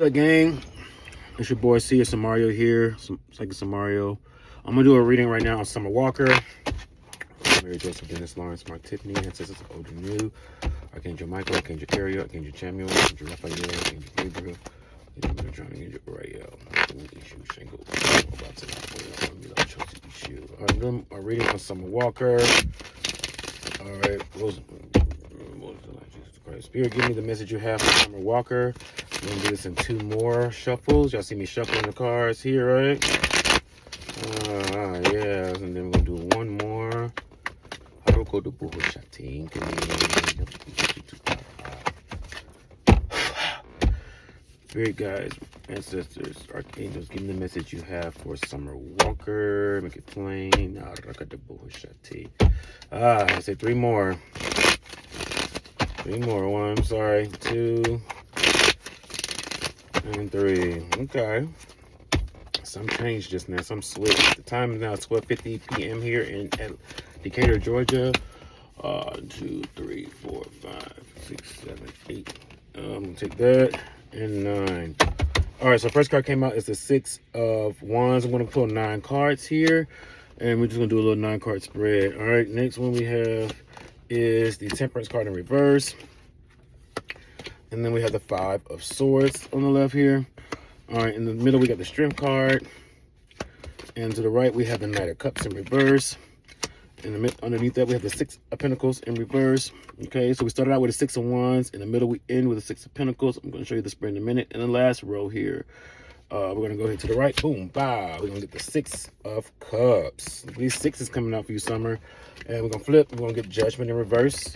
What's up, gang? It's your boy C. It's Mario here. It's Mario. I'm gonna do a reading right now on Summer Walker, Mary Joseph, Dennis Lawrence, Mark Tiffany, Ancestors of Old and New, Archangel Michael, Archangel Carrier, Archangel Samuel, Archangel Raphael, Archangel Gabriel, Archangel Metatron, Archangel Uriel, Ishu, Shango, I'm doing a reading on Summer Walker. All right, Spirit, give me the message you have for Summer Walker. I'm gonna do this in 2 more shuffles. Y'all see me shuffling the cards here, right? Yeah, and then we're gonna do 1 more. Spirit guides, ancestors, archangels, give me the message you have for Summer Walker. Make it plain. I say 3 more. 3 more. 1, sorry. 2 and 3. Okay. Some change just now. Some switch. The time is now 12:50 p.m. here in Decatur, Georgia. 2, 3, 4, 5, 6, 7, 8. I'm gonna take that and 9. All right. So first card came out is the 6 of Wands. I'm gonna pull 9 cards here, and we're just gonna do a little 9-card spread. All right. Next one we have is the Temperance card in reverse. And then we have the 5 of Swords on the left here. All right, in the middle we got the Strength card. And to the right we have the Knight of Cups in reverse. And underneath that we have the 6 of Pentacles in reverse. Okay, so we started out with the 6 of Wands. In the middle we end with the 6 of Pentacles. I'm going to show you the spread in a minute. In the last row here, we're going to go ahead to the right. Boom, bow. We're going to get the 6 of Cups. These 6 is coming out for you, Summer. And we're going to flip. We're going to get Judgment in reverse.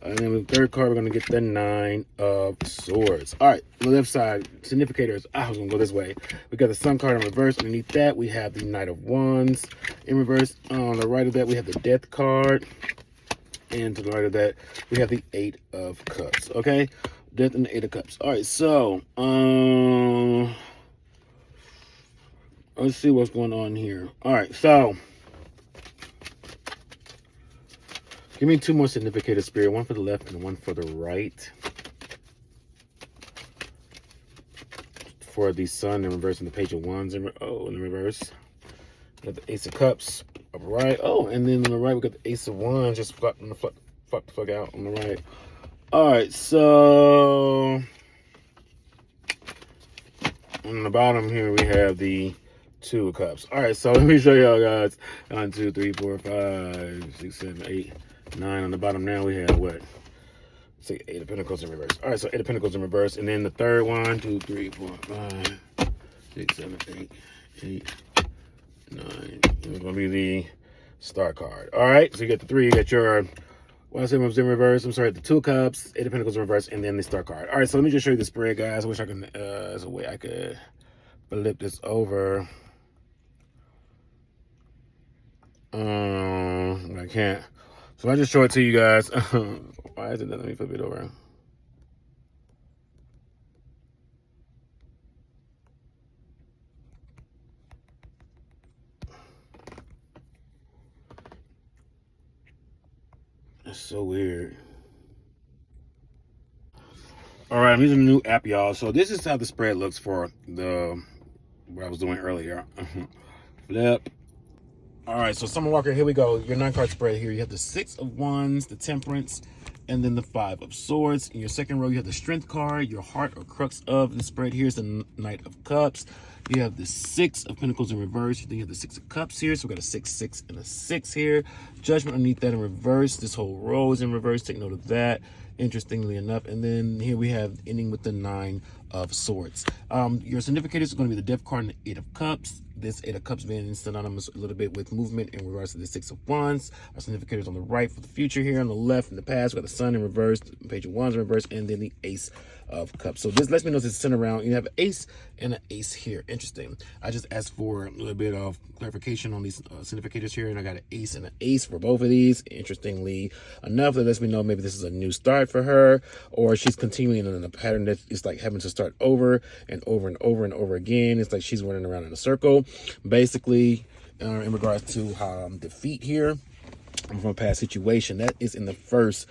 And then with the third card, we're going to get the 9 of Swords. All right, on the left side, significators. I was going to go this way. We got the Sun card in reverse. Underneath that, we have the Knight of Wands in reverse. On the right of that, we have the Death card. And to the right of that, we have the 8 of Cups. Okay, Death and the 8 of Cups. All right, so let's see what's going on here. All right, so give me 2 more significators, Spirit. 1 for the left and 1 for the right. For the Sun in reverse and the Page of Wands in the reverse. We got the Ace of Cups upright. Oh, and then on the right we got the Ace of Wands just flopping the fuck out on the right. All right, so on the bottom here we have the 2 of Cups. All right, so let me show y'all guys. 1, 2, 3, 4, 5, 6, 7, 8, 9. On the bottom now we have what? Say 8 of Pentacles in reverse. All right, so 8 of Pentacles in reverse. And then the third one, 2, 3, 4, 5, 6, 7, 8, 8, 9. It's going to be the Star card. All right, so you get the 3. You got your 1 of Pentacles in reverse. I'm sorry, the 2 of Cups, 8 of Pentacles in reverse, and then the Star card. All right, so let me just show you the spread, guys. I wish I could, there's a way I could flip this over. I can't. So I just show it to you guys. Why is it that? Let me flip it over. That's so weird. All right, I'm using a new app, y'all. So this is how the spread looks for what I was doing earlier. Flip. All right, so Summer Walker, here we go. Your 9-card spread here. You have the 6 of Wands, the Temperance, and then the 5 of Swords. In your second row, you have the Strength card. Your heart or crux of the spread here is the Knight of Cups. You have the 6 of Pentacles in reverse. Then you have the 6 of Cups here. So we got a 6, 6, and a 6 here. Judgment underneath that in reverse. This whole row is in reverse. Take note of that, interestingly enough. And then here we have ending with the 9 of Swords. Your significators is going to be the Death card and the 8 of Cups. This 8 of Cups being synonymous a little bit with movement in regards to the 6 of Wands. Our significators on the right for the future here. On the left in the past, we got the Sun in reverse, the Page of Wands in reverse, and then the Ace of Cups. So this lets me know it's centered around. You have an ace and an ace here. Interesting. I just asked for a little bit of clarification on these significators here, and I got an ace and an ace for both of these. Interestingly enough, that lets me know maybe this is a new start for her, or she's continuing in a pattern that is like having to start over and over and over and over again. It's like she's running around in a circle. Basically, in regards to defeat here from a past situation, that is in the first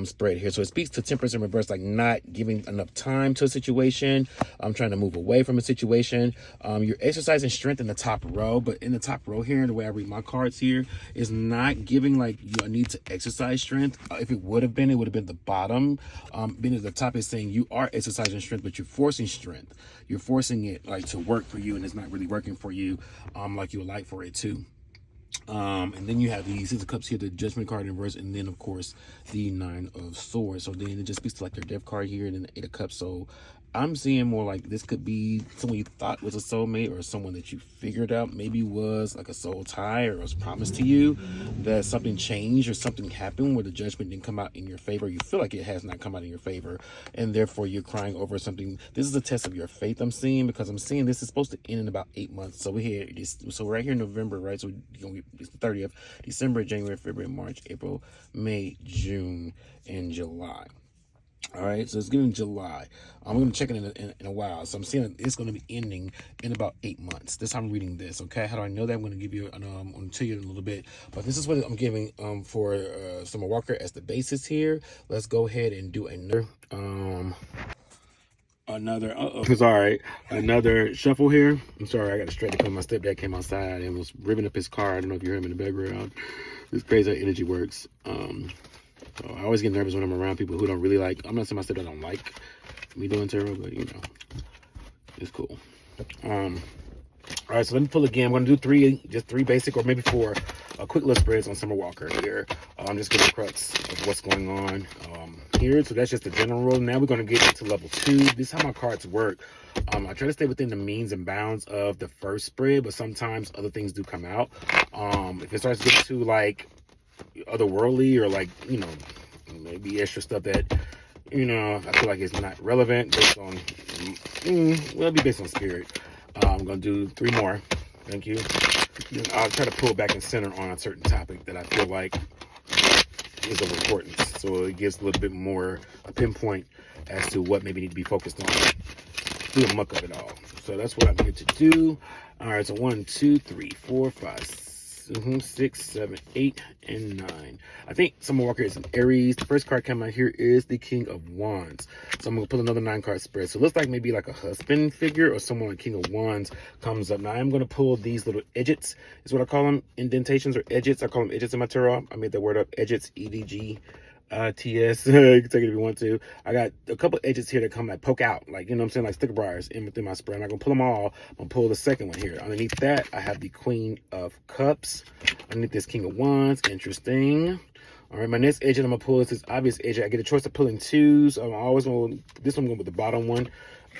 spread here. So it speaks to temperance in reverse, like not giving enough time to a situation. I'm trying to move away from a situation. You're exercising strength in the top row, but in the top row here, the way I read my cards here, is not giving like you need to exercise strength. If it would have been the bottom. Being at the top is saying you are exercising strength, but you're forcing strength. You're forcing it like to work for you, and it's not really working for you like you would like for it to. And then you have the Six of Cups here, the Judgment card in reverse, and then of course the Nine of Swords. So then it just speaks to like your Death card here, and then the Eight of Cups. So I'm seeing more like this could be someone you thought was a soulmate, or someone that you figured out maybe was like a soul tie or was promised to you, that something changed or something happened where the Judgment didn't come out in your favor. You feel like it has not come out in your favor, and therefore you're crying over something. This is a test of your faith, I'm seeing, because I'm seeing this is supposed to end in about 8 months. So we're here, so right here in November, right? So it's the 30th, December, January, February, March, April, May, June, and July. All right, so it's getting July. I'm going to check it in a while. So I'm seeing it's going to be ending in about 8 months. This time I'm reading this, okay? How do I know that? I'm going to give you, I'm going to tell you in a little bit. But this is what I'm giving for Summer Walker as the basis here. Let's go ahead and do another shuffle here. I'm sorry, I got distracted because my stepdad came outside and was revving up his car. I don't know if you heard him in the background. It's crazy how energy works. So I always get nervous when I'm around people who don't really like. I'm not saying my stepdad don't like me doing tarot, but you know, it's cool. All right, so let me pull again. I'm going to do just three basic, or maybe four quick little spreads on Summer Walker here. I'm just getting the crux of what's going on here. So that's just the general rule. Now we're going to get into level 2. This is how my cards work. I try to stay within the means and bounds of the first spread, but sometimes other things do come out. If it starts to get too like otherworldly, or like, you know, maybe extra stuff that, you know, I feel like it's not relevant based on, well, it'll be based on spirit. I'm going to do 3 more. Thank you. Then I'll try to pull back and center on a certain topic that I feel like is of importance. So it gives a little bit more a pinpoint as to what maybe need to be focused on through the muck of it all. So that's what I'm here to do. All right, so 1, 2, 3, 4, 5, 6, 7, 8, and 9. I think Summer Walker is an Aries. The first card coming out here is the King of Wands. So I'm going to pull another 9-card spread. So it looks like maybe like a husband figure or someone like King of Wands comes up. Now I'm going to pull these little edgets, is what I call them, indentations or edgets. I call them edgets in my tarot. I made that word up, edgets, EDG. TS. You can take it if you want to. I got a couple edges here that come like poke out, like, you know what I'm saying, like sticker briars in within my spread. I'm not gonna pull them all. I'm gonna pull the second one here. Underneath that, I have the Queen of Cups. Underneath this King of Wands. Interesting. All right, my next edge I'm gonna pull is this obvious edge. I get a choice of pulling 2s. I'm always going. This one I'm going with the bottom one.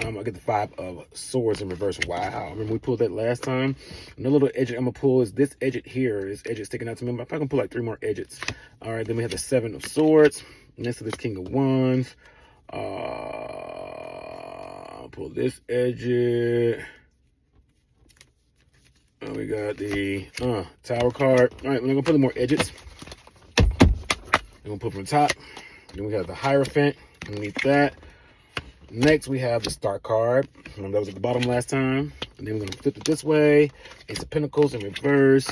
I get the 5 of Swords in reverse. Wow. Remember we pulled that last time? Another little edge I'm going to pull is this edge here. This edge is sticking out to me. I'm probably going to pull like 3 more edges. All right, then we have the 7 of Swords. Next to this King of Wands. I'll pull this edge. We got the Tower card. All right, we're going to put more edges. We're going to pull from the top. Then we have the Hierophant underneath that. Next, we have the Star card. Remember, that was at the bottom last time. And then we're going to flip it this way. Ace of Pentacles in reverse.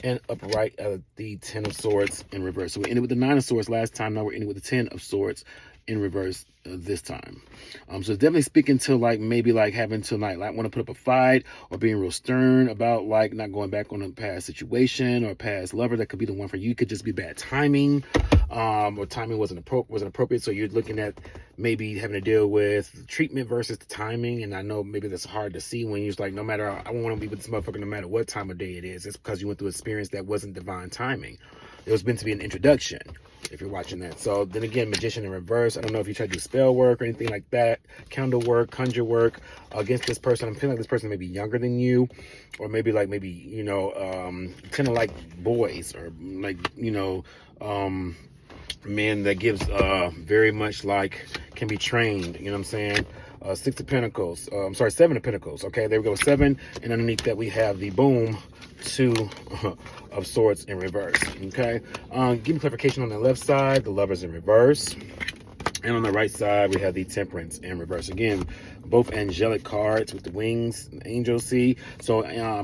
And upright, the 10 of Swords in reverse. So we ended with the 9 of Swords last time. Now we're ending with the 10 of Swords in reverse this time. So it's definitely speaking to like maybe like having to like want to put up a fight, or being real stern about like not going back on a past situation or a past lover. That could be the one for you. It could just be bad timing, or timing wasn't appropriate. So you're looking at maybe having to deal with treatment versus the timing. And I know maybe that's hard to see when you're just like, no matter, I want to be with this motherfucker no matter what time of day it is. It's because you went through an experience that wasn't divine timing. It was meant to be an introduction, if you're watching that. So then again, Magician in reverse. I don't know if you try to do spell work or anything like that, candle work, conjure work against this person. I'm feeling like this person may be younger than you, or maybe you know, kind of like boys, or like, you know, men that gives very much like can be trained, you know what I'm saying? 6 of Pentacles, I'm sorry, 7 of Pentacles. Okay, there we go, 7, and underneath that we have the boom, 2 of Swords in reverse. Okay, give me clarification on the left side. The Lovers in reverse. And on the right side, we have the Temperance in reverse. Again, both angelic cards with the wings, angel C. So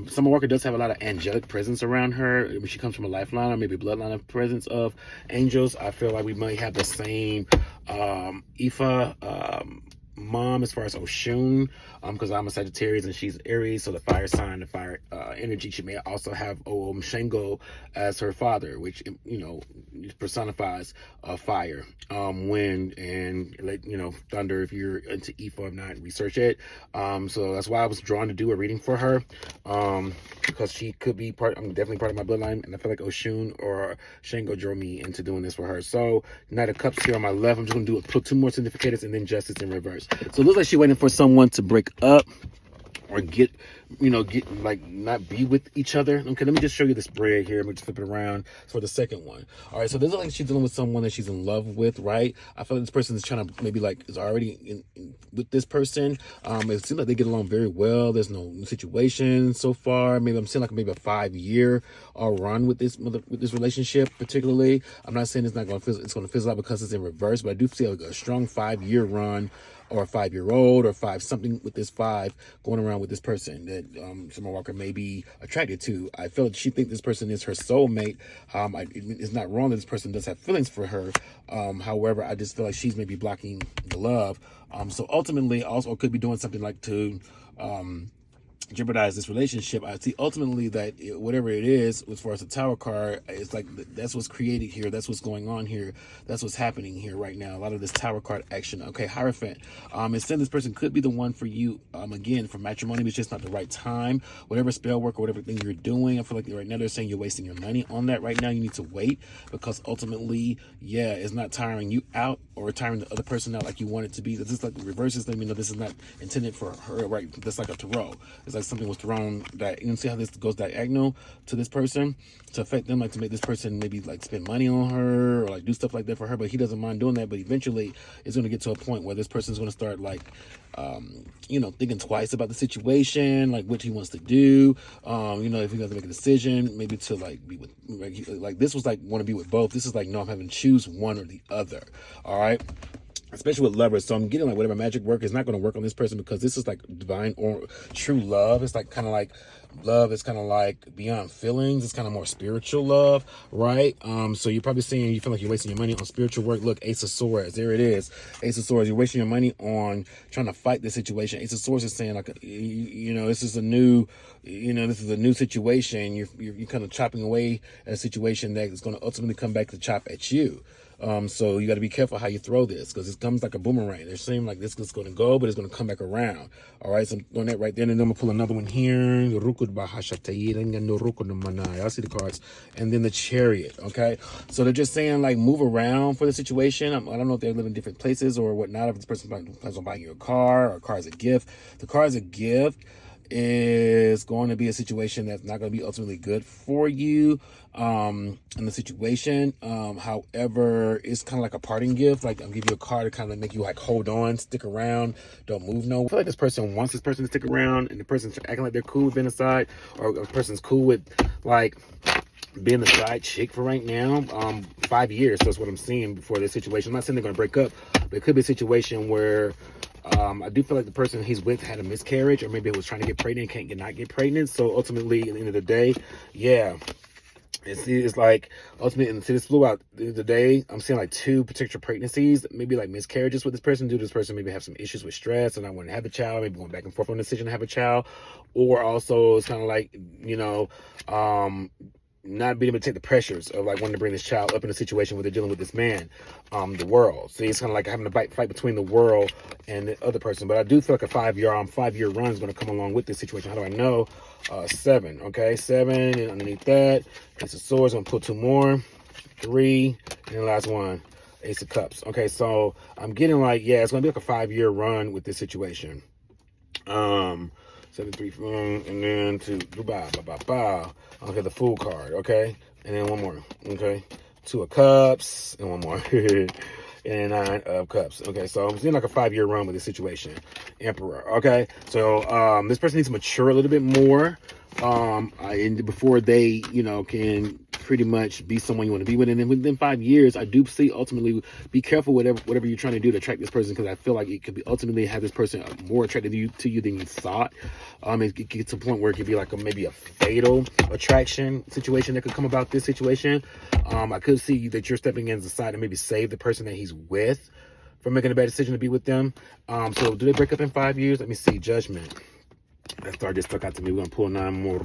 Summer Walker does have a lot of angelic presence around her. She comes from a lifeline or maybe bloodline of presence of angels. I feel like we might have the same Ifa mom as far as Oshun, because I'm a Sagittarius and she's Aries, so the fire sign, the fire energy. She may also have Shango as her father, which, you know, personifies fire, wind, and, like, you know, thunder if you're into Ifa. If not, research it. So that's why I was drawn to do a reading for her, because she could be I'm definitely part of my bloodline, and I feel like Oshun or Shango drew me into doing this for her. So Knight of Cups here on my left. I'm just gonna put 2 more significators and then Justice in reverse. So it looks like she's waiting for someone to break up or get like not be with each other. Okay, let me just show you this spread here. Let me just flip it around for the second one. All right, so this looks like she's dealing with someone that she's in love with, right? I feel like this person is trying to maybe like is already in with this person. It seems like they get along very well. There's no situation so far. Maybe I'm seeing like maybe a 5-year run with this relationship, particularly. I'm not saying it's going to fizzle out because it's in reverse, but I do feel like a strong 5-year run, or a 5-year-old, or something with this 5 going around with this person that Summer Walker may be attracted to. I feel like she thinks this person is her soulmate. It's not wrong that this person does have feelings for her. However, I just feel like she's maybe blocking the love. So ultimately, also could be doing something like to jeopardize this relationship. I see ultimately that whatever it is, as far as the Tower card, it's like that's what's created here. That's what's going on here. That's what's happening here right now. A lot of this Tower card action. Okay, Hierophant. Instead, this person could be the one for you. Again, for matrimony, but it's just not the right time. Whatever spell work or whatever thing you're doing, I feel like right now they're saying you're wasting your money on that right now. You need to wait, because ultimately, yeah, it's not tiring you out or tiring the other person out like you want it to be. This is like the reverses. Let me know this is not intended for her, right? That's like a tarot. It's like something was thrown that, you can see how this goes diagonal to this person to affect them, like to make this person maybe like spend money on her or like do stuff like that for her, but he doesn't mind doing that. But eventually it's going to get to a point where this person is going to start like thinking twice about the situation, like what he wants to do. If he has to make a decision, maybe to like be with, like this was like want to be with both. This is like, no, I'm having to choose one or the other. All right, especially with lovers. So I'm getting like whatever magic work is not going to work on this person, because this is like divine or true love. It's like kind of like love is kind of like beyond feelings. It's kind of more spiritual love, right? So you're probably saying you feel like you're wasting your money on spiritual work. Look, Ace of Swords, there it is. Ace of Swords, you're wasting your money on trying to fight this situation. Ace of Swords is saying like, this is a new, this is a new situation. You're kind of chopping away at a situation that is going to ultimately come back to chop at you. So you got to be careful how you throw this, because it comes like a boomerang. It seems like this is going to go, but it's going to come back around. All right, so I'm doing that right there, and then I'm going to pull another one here. I see the cards. And then the Chariot, okay? So they're just saying, like, move around for the situation. I don't know if they live in different places or whatnot, if this person plans on buying you a car, or a car as a gift. The car as a gift is going to be a situation that's not going to be ultimately good for you in the situation. However, it's kind of like a parting gift. Like, I'll give you a car to kind of make you like hold on, stick around, don't move no. I feel like this person wants this person to stick around, and the person's acting like they're cool with being aside, or a person's cool with like being the side chick for right now. 5 years, so that's what I'm seeing before this situation. I'm not saying they're going to break up, but it could be a situation where I do feel like the person he's with had a miscarriage, or maybe it was trying to get pregnant and not get pregnant. So ultimately, at the end of the day, yeah, it's like ultimately, and see this flew out the end of the day, I'm seeing like 2 particular pregnancies, maybe like miscarriages with this person. Due to this person maybe have some issues with stress and not wanting to have a child, maybe going back and forth on the decision to have a child, or also it's kind of like not being able to take the pressures of like wanting to bring this child up in a situation where they're dealing with this man, the world. So it's kind of like having a fight between the world and the other person. But I do feel like a 5-year run is going to come along with this situation. How do I know? 7, okay, 7, and underneath that, Ace of Swords. I'm gonna pull 2 more, 3, and the last one, Ace of Cups. Okay, so I'm getting like, yeah, it's gonna be like a 5-year run with this situation. 7, 3, 4, and then to Dubai, okay, the Fool card, okay, and then one more, okay, 2 of Cups, and one more, and 9 of Cups. Okay, so I'm seeing like a 5-year run with this situation. Emperor, okay, so this person needs to mature a little bit more, and before they, can pretty much be someone you want to be with. And then within 5 years, I do see ultimately be careful whatever you're trying to do to attract this person, because I feel like it could be ultimately have this person more attracted to you than you thought. It gets to a point where it could be like maybe a fatal attraction situation that could come about this situation. I could see that you're stepping in as a side to maybe save the person that he's with from making a bad decision to be with them. So do they break up in 5 years? Let me see. Judgment. That star just stuck out to me. We're gonna pull 9 more.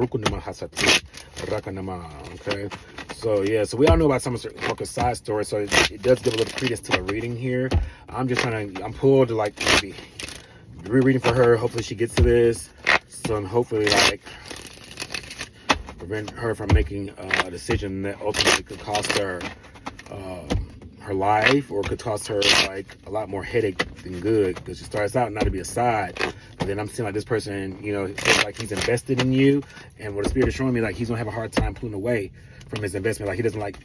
Okay. So yeah, so we all know about Summer Walker's side story, so it does give a little credence to the reading here. I'm pulled to like maybe rereading for her. Hopefully she gets to this. So I'm hopefully like prevent her from making a decision that ultimately could cost her her life, or could cost her like a lot more headache than good, because she starts out not to be a side, but then I'm seeing like this person, feels like he's invested in you, and what the spirit is showing me, like he's gonna have a hard time pulling away from his investment. Like he doesn't like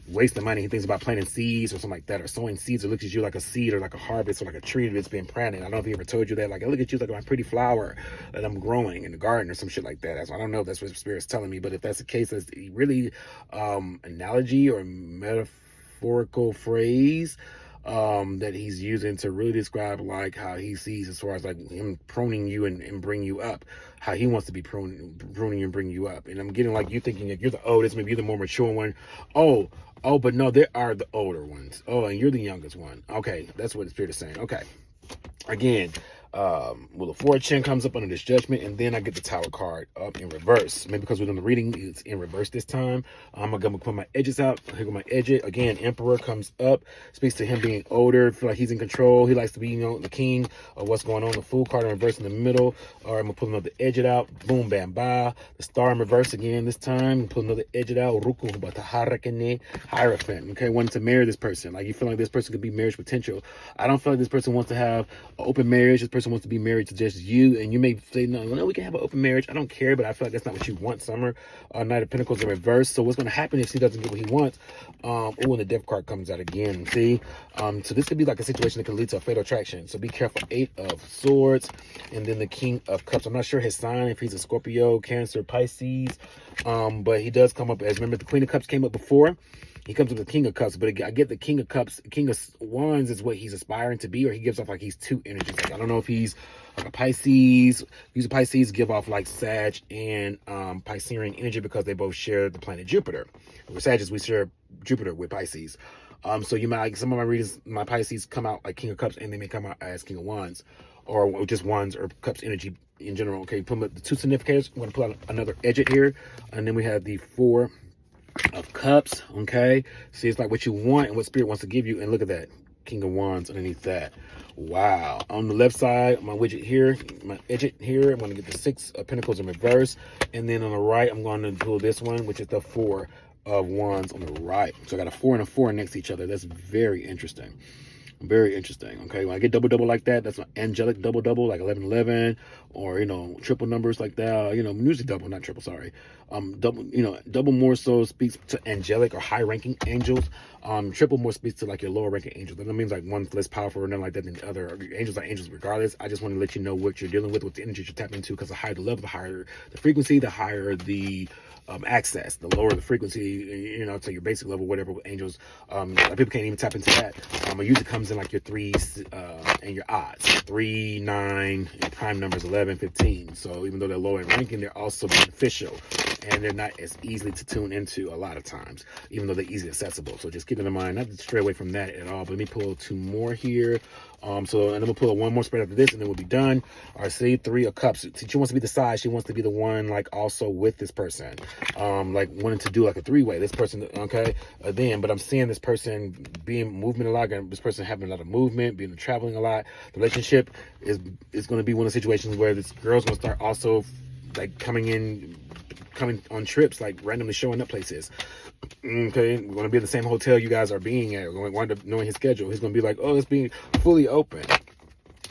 wasting money. He thinks about planting seeds or something like that, or sowing seeds, or looks at you like a seed or like a harvest or like a tree that's been planted. I don't know if he ever told you that. Like I look at you like my pretty flower that I'm growing in the garden or some shit like that. I don't know if that's what the spirit's telling me, but if that's the case, that's really analogy or metaphorical phrase that he's using to really describe like how he sees as far as like him pruning you and bring you up, how he wants to be pruning and bring you up. And I'm getting like you thinking that you're the oldest, maybe you're the more mature one. Oh, but no, there are the older ones. Oh, and you're the youngest one. Okay, that's what the spirit is saying. Okay, again, well, the fortune comes up under this judgment, and then I get the Tower card up in reverse. Maybe because we're doing the reading, it's in reverse this time. I'm gonna put my edges out. Here go my edge. Again, Emperor comes up, speaks to him being older, feel like he's in control. He likes to be, the king of what's going on. The Fool card in reverse in the middle. All right, I'm gonna pull another edge out. Boom, bam, ba. The Star in reverse again this time. Pull another edge out. Ruku Bataharakane Hierophant. Okay, wanting to marry this person. Like you feel like this person could be marriage potential. I don't feel like this person wants to have an open marriage. This person wants to be married to just you, and you may say no, we can have an open marriage. I don't care, but I feel like that's not what you want. Summer, Knight of Pentacles in reverse. So what's going to happen if she doesn't get what he wants? And the Death card comes out again. See, so this could be like a situation that could lead to a fatal attraction. So be careful. 8 of Swords, and then the King of Cups. I'm not sure his sign, if he's a Scorpio, Cancer, Pisces, but he does come up as, remember the Queen of Cups came up before. He comes with the King of Cups, but I get the King of Cups. King of Wands is what he's aspiring to be, or he gives off like he's 2 energies. Like I don't know if he's like a Pisces. He's a Pisces, give off like Sag and Piscean energy, because they both share the planet Jupiter. With Sagittarius, we share Jupiter with Pisces. So you might, like some of my readers, my Pisces come out like King of Cups, and they may come out as King of Wands, or just Wands or Cups energy in general. Okay, put the 2 significators. I'm going to pull out another edge here, and then we have the 4 of Cups. Okay, see, it's like what you want and what spirit wants to give you. And look at that, King of Wands underneath that. Wow. On the left side, my widget here, my edge here, I'm going to get the 6 of Pentacles in reverse, and then on the right I'm going to pull this one, which is the 4 of Wands on the right. So I got a 4 and a 4 next to each other. That's very interesting. Very interesting. Okay, when I get double like that, that's an angelic double, like 1111, or triple numbers like that. Usually double, not triple. Sorry, double more so speaks to angelic or high-ranking angels. Triple more speaks to like your lower-ranking angels. That means like one's less powerful or nothing like that than the other. Angels are angels regardless. I just want to let you know what you're dealing with the energy you're tapping into, because the higher the level, the higher the frequency, the higher the access. The lower the frequency, to your basic level, whatever angels, people can't even tap into that. It usually comes in like your 3s and your odds, 3, 9, and prime numbers 11, 15. So even though they're low in ranking, they're also beneficial, and they're not as easily to tune into a lot of times, even though they're easily accessible. So just keep it in mind, not to stray away from that at all. But let me pull 2 more here. And then we'll pull 1 more spread after this, and then we'll be done. All right, see, 3 of Cups. She wants to be the side. She wants to be the one, like, also with this person. Like, wanting to do, like, a 3-way. This person, okay? But I'm seeing this person being movement a lot. This person having a lot of movement, being traveling a lot. The relationship is going to be one of the situations where this girl's going to start also, like, coming on trips, like, randomly showing up places. Okay, we're going to be in the same hotel you guys are being at. We're going to wind up knowing his schedule. He's going to be like, oh, it's being fully open.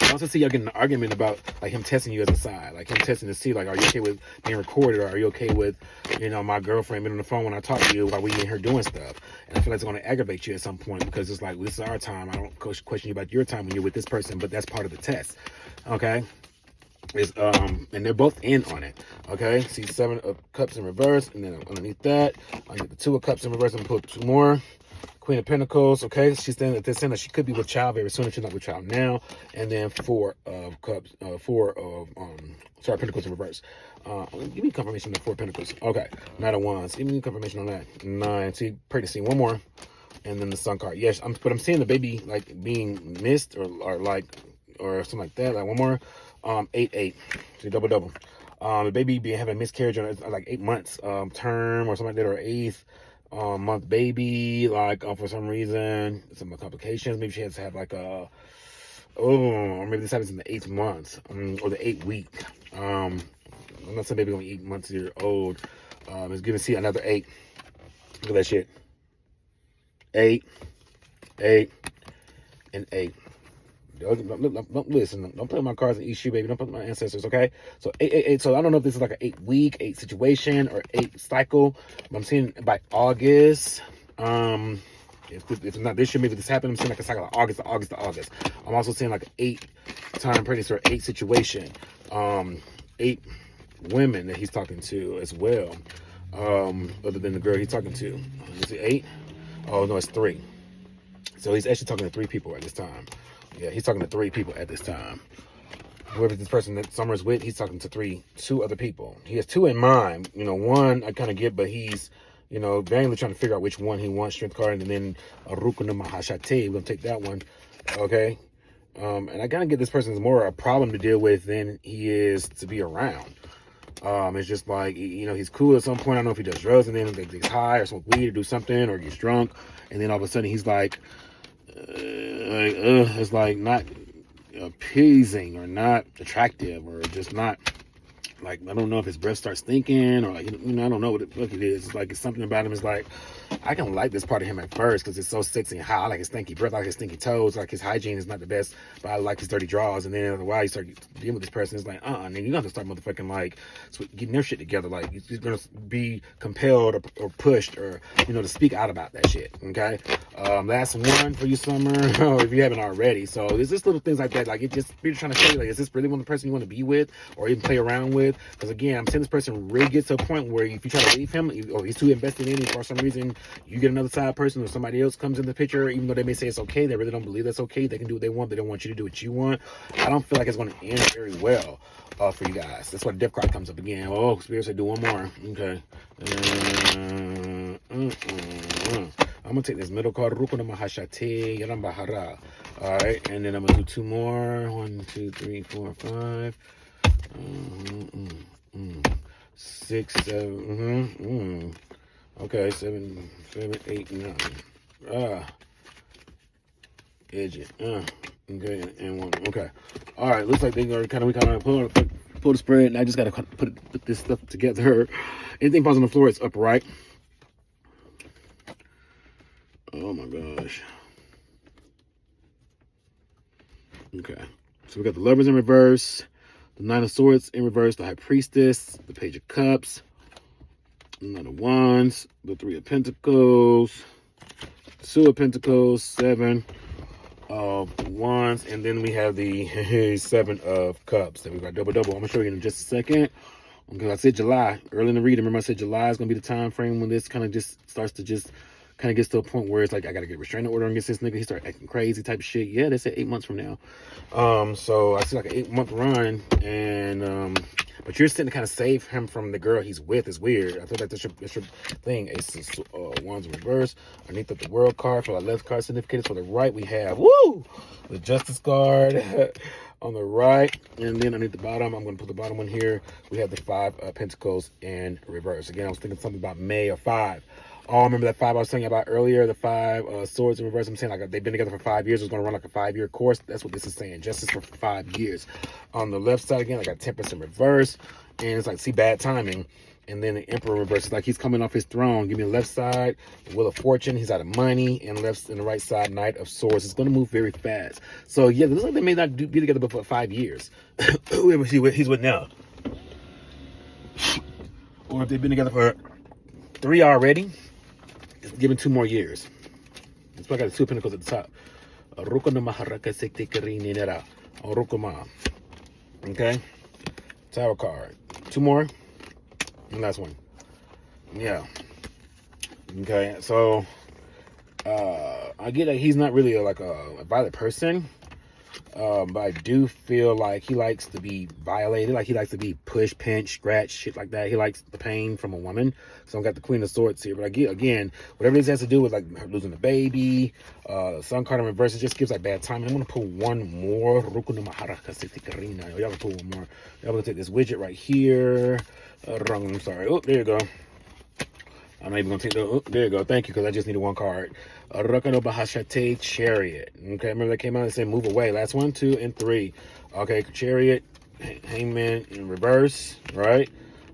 I also see y'all getting an argument about like him testing you as a side, like him testing to see like, are you okay with being recorded, or are you okay with, my girlfriend being on the phone when I talk to you while we in here doing stuff? And I feel like it's going to aggravate you at some point, because it's like, this is our time. I don't question you about your time when you're with this person, but that's part of the test. Okay. is and they're both in on it. Okay, see 7 of Cups in reverse, and then underneath that I get the 2 of Cups in reverse and pull 2 more. Queen of Pentacles. Okay, she's standing at this end. She could be with child very soon if she's not with child now. And then 4 of Cups, 4 of Pentacles in reverse. Give me confirmation of 4 Pentacles. Okay, Knight of Wands. Give me confirmation on that. 9. See, pregnancy. One more, and then the Sun card. Yes, but I'm seeing the baby like being missed or something like that. Like one more. 8. See, double. The baby be having a miscarriage on like 8 months term or something like that, or 8th month baby, like for some reason, some complications. Maybe she has to have like or maybe this happens in the 8th month or the 8th week. I'm not saying baby only 8 months year old. It's gonna see another 8. Look at that shit. 8, and 8. Don't listen. Don't play with my cards and eat shit, baby. Don't play with my ancestors, okay? So 8. So I don't know if this is like an 8 week, 8 situation, or 8 cycle. But I'm seeing by August. If it's not this year, maybe this happened. I'm seeing like a cycle of August to August. I'm also seeing like an 8 time pregnancy or 8 situation. 8 women that he's talking to as well. Other than the girl he's talking to. Is it 8? Oh no, it's 3. So he's actually talking to 3 people at this time. Yeah, he's talking to 3 people at this time. Whoever this person that Summer's with, he's talking to 2 other people. He has 2 in mind. You know, one I kind of get, but he's, you know, vainly trying to figure out which one he wants. Strength card, and then Arukuna Mahashate. We're going to take that one. Okay. And I kind of get this person's more a problem to deal with than he is to be around. It's just like, you know, he's cool at some point. I don't know if he does drugs and then he gets high or smoke weed or do something or gets drunk. And then all of a sudden he's like, it's like not appeasing or not attractive or just not like, I don't know if his breath starts stinking or like, you know, I don't know what it is. It's like, it's something about him is like, I can like this part of him at first because it's so sexy and hot. I like his stinky breath, I like his stinky toes, like his hygiene is not the best, but I like his dirty drawers. And then after a while you start dealing with this person, it's like, and then you're gonna have to start motherfucking like getting their shit together. Like you're gonna be compelled or pushed or, you know, to speak out about that shit. Okay. Last one for you, Summer, if you haven't already. So there's just little things like that. Like it just, you're trying to show you, like, is this really one of the person you want to be with or even play around with? Because again, I'm saying this person really gets to a point where if you try to leave him or he's too invested in you for some reason, you get another side person or somebody else comes in the picture, even though they may say it's okay, they really don't believe that's okay. They can do what they want. They don't want you to do what you want. I don't feel like it's going to end very well for you guys. That's why the death card comes up again. Oh, Spirit said do one more. Okay. I'm going to take this middle card. Rukuna Mahashate Yarambahara. All right. And then I'm going to do 2 more. 1, 2, 3, 4, 5. 6, 7. Okay, 7, 8, 9. Edge it. Okay, and 1. Okay. All right. Looks like we kind of pull the spread, and I just gotta put this stuff together. Anything falls on the floor, it's upright. Oh my gosh. Okay. So we got the Lovers in reverse, the 9 of Swords in reverse, the High Priestess, the Page of Cups, the Knight of Wands, the 3 of Pentacles, 2 of Pentacles, 7 of Wands, and then we have the 7 of Cups that we got double. I'm gonna show you in just a second. Okay, I said July early in the reading. Remember I said July is gonna be the time frame when this kind of just starts to just kind of gets to a point where it's like I gotta get a restraining order against this nigga. He start acting crazy type of shit. Yeah, they said 8 months from now. So I see like an 8-month run, and but you're sitting to kind of save him from the girl he's with. Is weird. I feel like that's your thing. Ace of Wands in reverse. Underneath the World card for the left card significance. For the right, we have the Justice card on the right, and then underneath the bottom, I'm going to put the bottom one here. We have the 5 of Pentacles in reverse. Again, I was thinking something about May or 5. Oh, remember that 5 I was telling you about earlier, the 5 swords in reverse. I'm saying like they've been together for 5 years. It's going to run like a 5-year course. That's what this is saying. Justice for 5 years. On the left side again, I got Temperance in reverse, and it's like, see, bad timing. And then the Emperor in reverse. It's like he's coming off his throne. Give me the left side, Wheel of Fortune. He's out of money, and the right side, Knight of Swords. It's going to move very fast. So yeah, it looks like they may not be together but for 5 years. Whoever he's with now, or if they've been together for 3 already. Given 2 more years. That's why I got the 2 Pentacles at the top. Okay. Tower card. 2 more. And last one. Yeah. Okay, so I get that he's not really like a violent person. But I do feel like he likes to be violated. Like he likes to be pushed, pinched, scratched, shit like that. He likes the pain from a woman. So I've got the Queen of Swords here. But I get, again, whatever this has to do with like losing a baby, Sun card in reverse, it just gives like bad timing. I'm going to pull one more. Y'all going to pull one more. Y'all going to take this widget right here. I'm sorry. Oh, there you go. I'm not even going to take the... Oh, there you go. Thank you, because I just needed one card. Rakano Bahashate Chariot. Okay, remember that came out and said move away. Last 1, 2, and 3. Okay, Chariot, Hangman in reverse, right?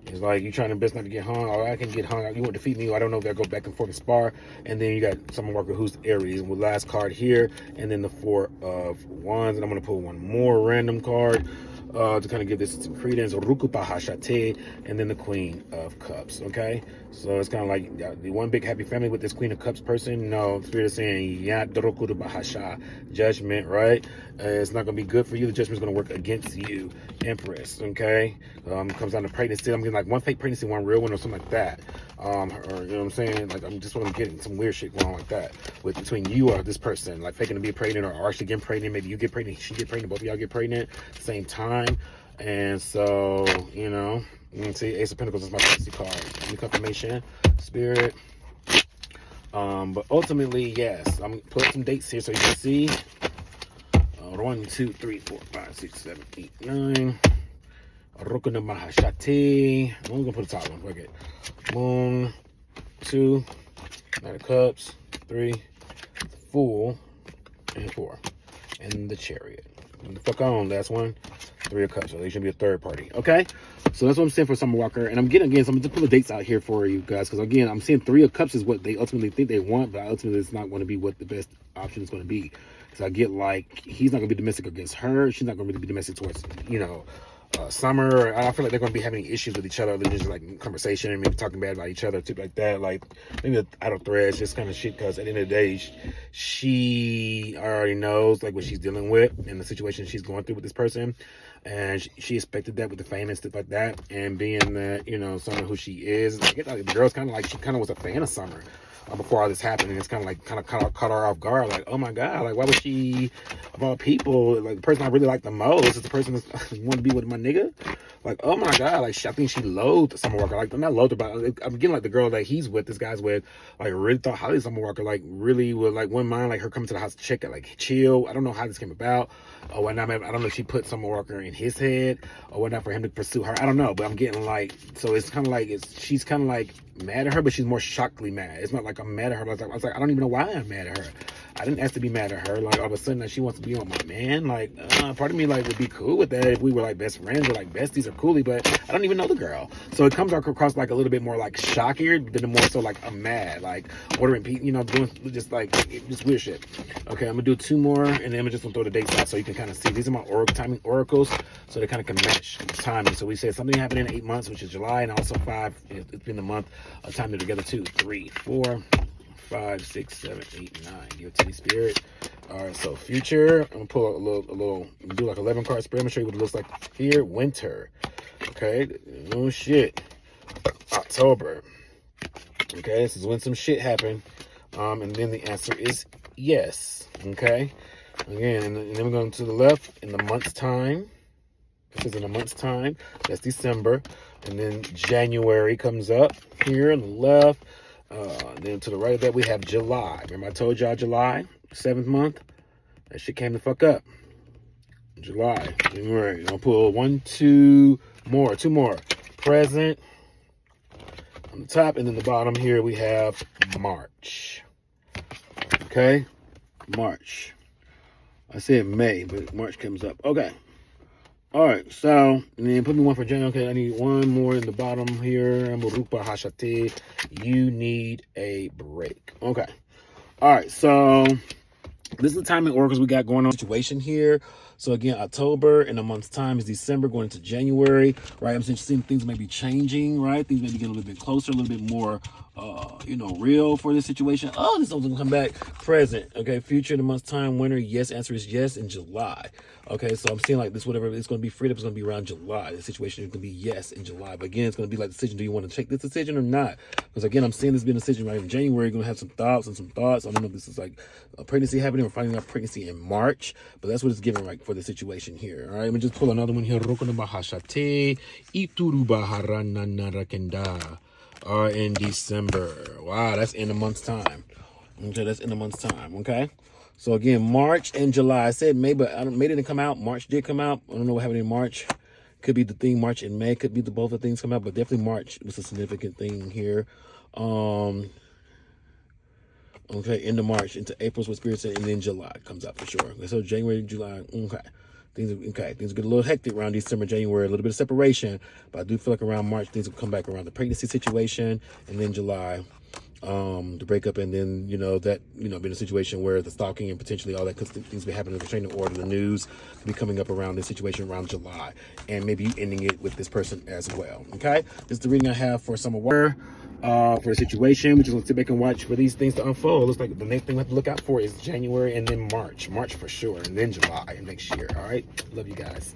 It's like you trying to best not to get hung. Or I can get hung. You want to defeat me. I don't know if I go back and forth and spar. And then you got Summer Walker who's Aries. With last card here. And then the 4 of Wands. And I'm going to pull one more random card. To kind of give this some credence, Rukupa Hashate, and then the Queen of Cups. Okay, so it's kind of like the one big happy family with this Queen of Cups person. No, Spirit is saying Bahasha, judgment, right? It's not gonna be good for you. The judgment's gonna work against you, Empress. Okay, comes down to pregnancy. I'm getting like one fake pregnancy, one real one, or something like that. Or you know what I'm saying? Like I'm just getting some weird shit going on like that with between you or this person, like faking to be pregnant or actually getting pregnant. Maybe you get pregnant, she get pregnant, both of y'all get pregnant at the same time. And so, you know, you can see Ace of Pentacles is my fantasy card. Any confirmation, Spirit. But ultimately, yes, I'm gonna put some dates here so you can see. 1, 2, 3, 4, 5, 6, 7, 8, 9. Rukuna Mahashati. I'm gonna put the top one. Fuck it. Moon. 2. Knight of Cups. 3. Fool. And 4. And the Chariot. And the fuck on. Last one. 3 of Cups. So they should be a third party. Okay. So that's what I'm saying for Summer Walker. And I'm getting, again, so I'm going to pull the dates out here for you guys. Because, again, I'm seeing 3 of Cups is what they ultimately think they want. But ultimately, it's not going to be what the best option is going to be. So I get, like, he's not going to be domestic against her. She's not going to really be domestic towards, you know, Summer. I feel like they're going to be having issues with each other. They're just, like, conversation and maybe talking bad about each other, tip like that. Like, maybe out of threads, just kind of shit. Because at the end of the day, she already knows, like, what she's dealing with and the situation she's going through with this person. And she expected that with the fame and stuff like that. And being that, you know, Summer who she is, like, the girl's kind of like, she kind of was a fan of Summer before all this happened. And it's kind of like, caught her off guard. Like, oh my God, like, why would she, of all people, like, the person I really like the most is the person that wanted to be with my nigga? Like, oh my God, like, I think she loathed Summer Walker. Like, I'm not loathed about it. I'm getting, like, the girl that he's with, this guy's with, like, really thought highly of Summer Walker. Like, really would, like, wouldn't mind, like, her coming to the house to check it, like, chill. I don't know how this came about. Or whatnot. I don't know if she put Summer Walker in his head or whatnot for him to pursue her. I don't know, but I'm getting, like, so it's kind of like, she's kind of, like, mad at her, but she's more shockedly mad. It's not like I'm mad at her. I was like, I don't even know why I'm mad at her. I didn't ask to be mad at her. Like, all of a sudden, like, she wants to be on my man. Like, part of me, like, would be cool with that if we were, like, best friends or, like, besties or coolie, but I don't even know the girl. So it comes across, like, a little bit more, like, shockier than more so, like, I'm mad. Like, ordering, you know, doing just, like, just weird shit. Okay, I'm going to do 2 more, and then I'm just going to throw the dates out so you can kind of see. These are my timing oracles, so they kind of can match timing. So we said something happened in 8 months, which is July, and also 5, it's been the month of time together, 2, 3, 4, 5, 6, 7, 8, 9. Give it to me, Spirit. All right, so future. I'm gonna pull a little, do like 11 card spread. I'm gonna show you what it looks like here. Winter. Okay. Oh shit. October. Okay, this is when some shit happened. And then the answer is yes. Okay. Again, and then we're going to the left in the month's time. This is in a month's time. That's December. And then January comes up here on the left. Then to the right of that, we have July. Remember I told y'all July, 7th month? That shit came the fuck up. July. All right, I'll pull 2 more. Present on the top, and then the bottom here we have March. Okay? March. I said May, but March comes up. Okay. All right, so, and then put me one for January. Okay, I need 1 more in the bottom here. Amurupa Hashate. You need a break. Okay. All right, so this is the timing oracles we got going on situation here. So again, October in a month's time is December going into January, right? I'm seeing things may be changing, right? Things may be getting a little bit closer, a little bit more you know, real for this situation. Oh, this one's gonna come back. Present, okay. Future in a month's time. Winter, yes. Answer is yes in July. Okay, so I'm seeing like this, whatever it's gonna be freed up is gonna be around July. The situation is gonna be yes in July. But again, it's gonna be like decision. Do you want to take this decision or not? Because again, I'm seeing this being a decision right in January. You're gonna have some thoughts. I don't know if this is like a pregnancy happening or finding out pregnancy in March, but that's what it's giving right for the situation here. All right, let me just pull another one here. Rokonabahashate Iturubaharananarakenda. Are in December. Wow, that's in a month's time. Okay, that's in a month's time. Okay, so again, March and July. I said May, but May didn't come out. March did come out. I don't know what happened in March. Could be the thing. March and May could be the both of things come out, but definitely March was a significant thing here. Okay, into March, into April's what Spirit said, and then July comes out for sure. Okay, so January, July. Things get a little hectic around December, January, a little bit of separation, but I do feel like around March things will come back around the pregnancy situation, and then July, the breakup, and then being a situation where the stalking and potentially all that things be happening, the restraining order, the news could be coming up around this situation around July, and maybe ending it with this person as well. Okay, this is the reading I have for Summer Water. For the situation, we're just gonna sit back and watch for these things to unfold. Looks like the next thing we have to look out for is January and then March for sure, and then July next year. All right, love you guys.